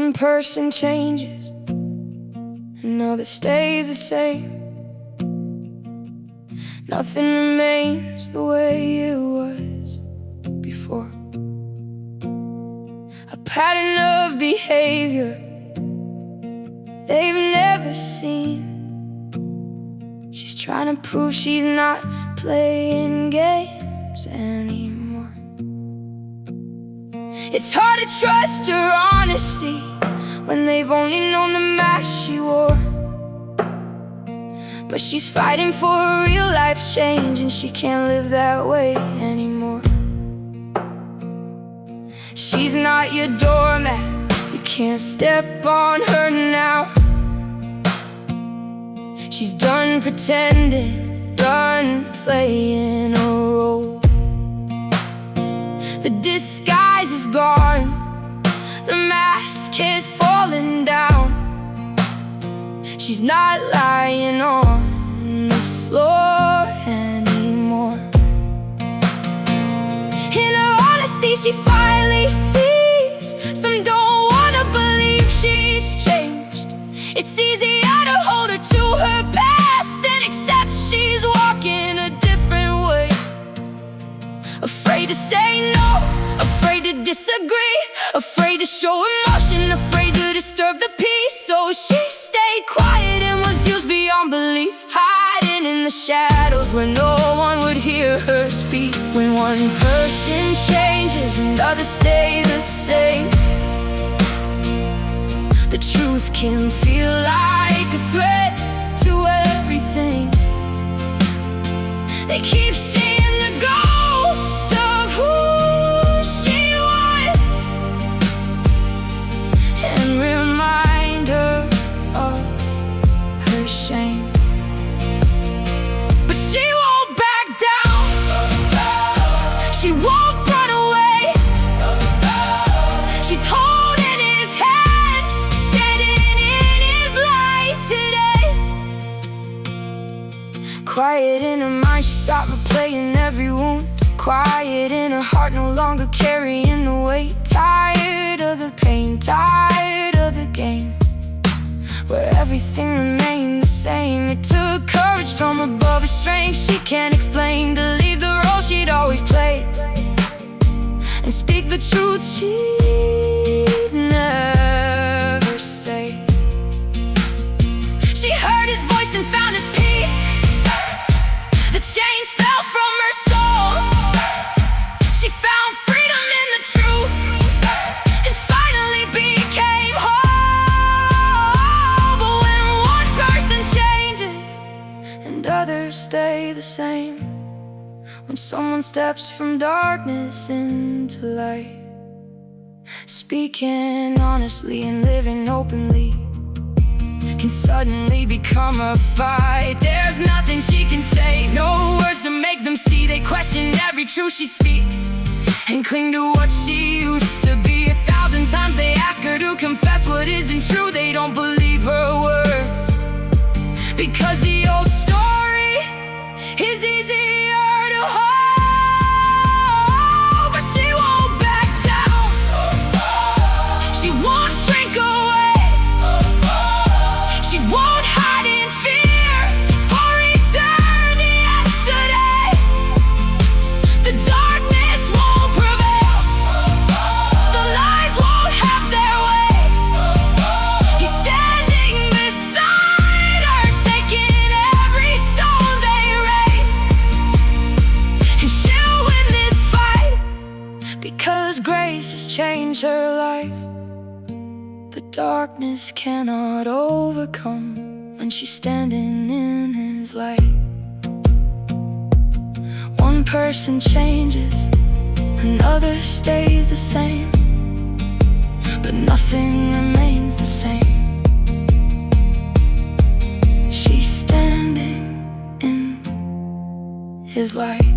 One person changes, another stays the same. Nothing remains the way it was before. A pattern of behavior they've never seen. She's trying to prove she's not playing games anymore. It's hard to trust her honesty when they've only known the mask she wore. But she's fighting for a real life change, and she can't live that way anymore. She's not your doormat, you can't step on her now. She's done pretending, done playing a role. The disguise is gone, the mask is falling down. She's not lying on the floor anymore. In her honesty she finally sees some don't wanna believe she's changed. It's easier to hold her to her past than accept she's walking a different way. Afraid to say no, afraid to disagree, afraid to show emotion, afraid to disturb the peace. So she stayed quiet and was used beyond belief, hiding in the shadows where no one would hear her speak. When one person changes and others stay the same, the truth can feel like a threat to everything. They keep seeing the ghost of who she was and remind her of her shame. But she won't back down, she won't run away. She's holding his hand, standing in his light today. Quiet in her mind, she stopped replaying every wound. Quiet in her heart, no longer carrying the weight. Tired of the pain, tired of the game, where everything remained the same. It took courage from above, a strength she can't explain, to leave the role she'd always played and speak the truth she'd never say. She heard his voice and found his peace. The chains fell from her soul. She found freedom in the truth and finally became whole. But when one person changes and others stay the same, when someone steps from darkness into light, speaking honestly and living openly can suddenly become a fight. There's nothing she can say, no words to make them see. They question every truth she speaks and cling to what she used to be. 1,000 times they ask her to confess what isn't true. They don't believe her words, because the old story is easier to hold. But she won't back down, she won't shrink away, she won't hide in fear or return to yesterday. The darkness won't prevail, the lies won't have their way. He's standing beside her, taking every stone they raise, and she'll win this fight, because grace has changed her life. The darkness cannot overcome when she's standing in his light. One person changes, another stays the same, but nothing remains the same. She's standing in his light.